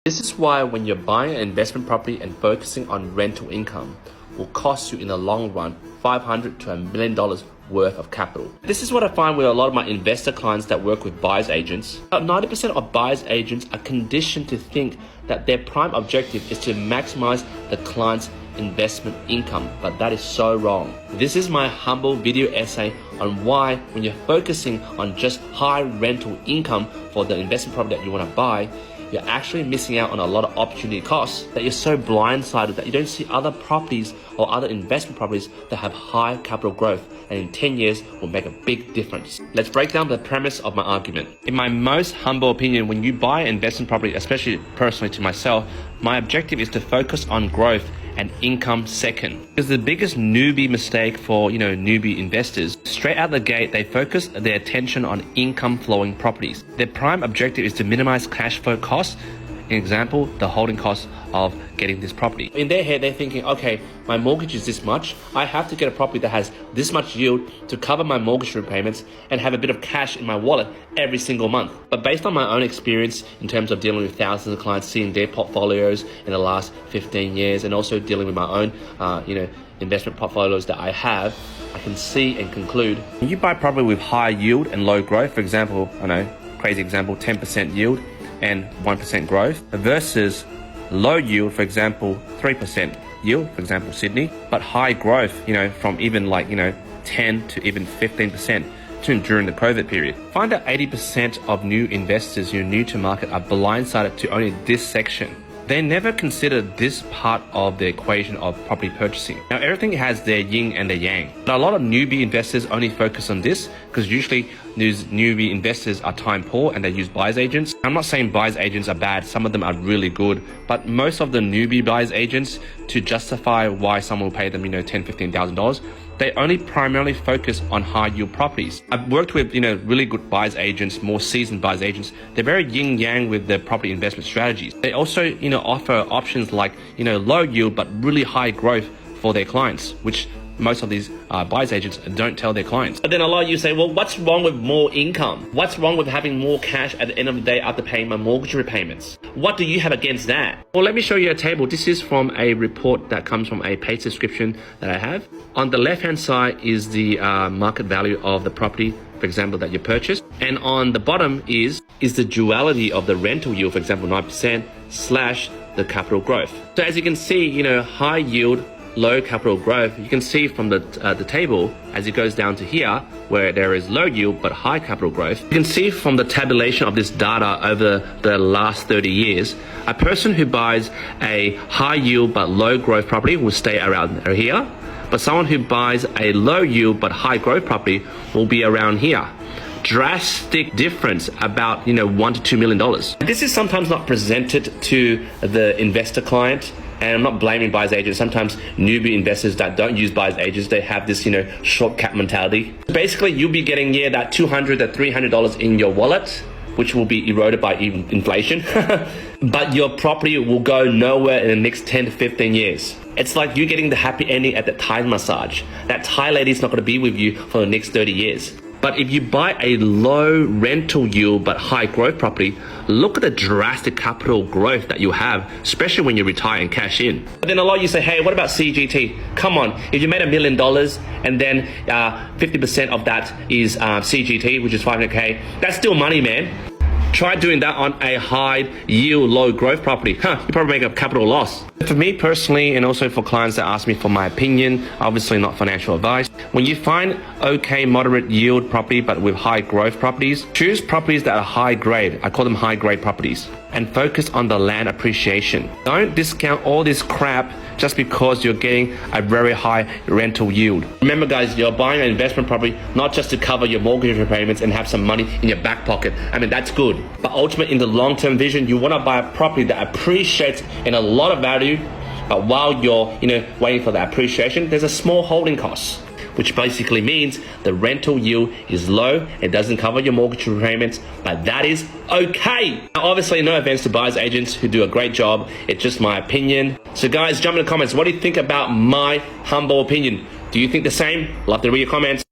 This is why when you're buying an investment property and focusing on rental income will cost you in the long run $500 to $1 million worth of capital. This is what I find with a lot of my investor clients that work with buyer's agents. About 90% of buyer's agents are conditioned to think that their prime objective is to maximize the client's investment income, but that is so wrong. This is my humble video essay on why when you're focusing on just high rental income for the investment property that you want to buy, you're actually missing out on a lot of opportunity costs, that you're so blindsided that you don't see other properties or other investment properties that have high capital growth and in 10 years will make a big difference. Let's break down the premise of my argument. In my most humble opinion, when you buy an investment property, especially personally to myself, my objective is to focus on growth and income second. Because the biggest newbie mistake for newbie investors, straight out the gate, they focus their attention on income flowing properties. Their prime objective is to minimize cash flow costs. An example, the holding costs of getting this property. In their head, they're thinking, okay, my mortgage is this much. I have to get a property that has this much yield to cover my mortgage repayments and have a bit of cash in my wallet every single month. But based on my own experience in terms of dealing with thousands of clients, seeing their portfolios in the last 15 years, and also dealing with my own, investment portfolios that I have, I can see and conclude when you buy property with high yield and low growth, for example, crazy example, 10% yield and 1% growth versus low yield, for example, 3% yield, for example, Sydney, but high growth, from even 10 to even 15% during the COVID period. Find out 80% of new investors who are new to market are blindsided to only this section. They never consider this part of the equation of property purchasing. Now, everything has their yin and their yang. But a lot of newbie investors only focus on this because usually these newbie investors are time poor and they use buyer's agents. I'm not saying buyer's agents are bad. Some of them are really good. But most of the newbie buyer's agents, to justify why someone will pay them, $10,000, $15,000, they only primarily focus on high yield properties. I've worked with, really good buyer's agents, more seasoned buyer's agents. They're very yin yang with their property investment strategies. They also, offer options like, low yield, but really high growth for their clients, which most of these buyer's agents don't tell their clients. But then a lot of you say, well, what's wrong with more income? What's wrong with having more cash at the end of the day after paying my mortgage repayments? What do you have against that? Well, let me show you a table. This is from a report that comes from a paid subscription that I have. On the left-hand side is the market value of the property, for example, that you purchased. And on the bottom is the duality of the rental yield, for example, 9% slash the capital growth. So as you can see, high yield, low capital growth, you can see from the table as it goes down to here where there is low yield but high capital growth. You can see from the tabulation of this data over the last 30 years, a person who buys a high yield but low growth property will stay around here, but someone who buys a low yield but high growth property will be around here. Drastic difference, about $1 to $2 million. This is sometimes not presented to the investor client, and I'm not blaming buyer's agents. Sometimes newbie investors that don't use buyer's agents, they have this shortcut mentality. Basically, you'll be getting that $200 to $300 in your wallet, which will be eroded by inflation, but your property will go nowhere in the next 10 to 15 years. It's like you getting the happy ending at the Thai massage. That Thai lady's not going to be with you for the next 30 years. But if you buy a low rental yield but high growth property, look at the drastic capital growth that you have, especially when you retire and cash in. But then a lot of you say, hey, what about CGT? Come on, if you made $1 million and then 50% of that is CGT, which is 500K, that's still money, man. Try doing that on a high yield, low growth property. You probably make a capital loss. For me personally, and also for clients that ask me for my opinion, obviously not financial advice, when you find okay moderate yield property but with high growth properties, choose properties that are high grade. I call them high grade properties, and focus on the land appreciation. Don't discount all this crap just because you're getting a very high rental yield. Remember guys, you're buying an investment property not just to cover your mortgage repayments and have some money in your back pocket. That's good. But ultimately, in the long-term vision, you want to buy a property that appreciates in a lot of value, but while you're waiting for that appreciation, there's a small holding cost, which basically means the rental yield is low. It doesn't cover your mortgage repayments, but that is okay. Now, obviously, no offense to buyer's agents who do a great job. It's just my opinion. So guys, jump in the comments. What do you think about my humble opinion? Do you think the same? Love to read your comments.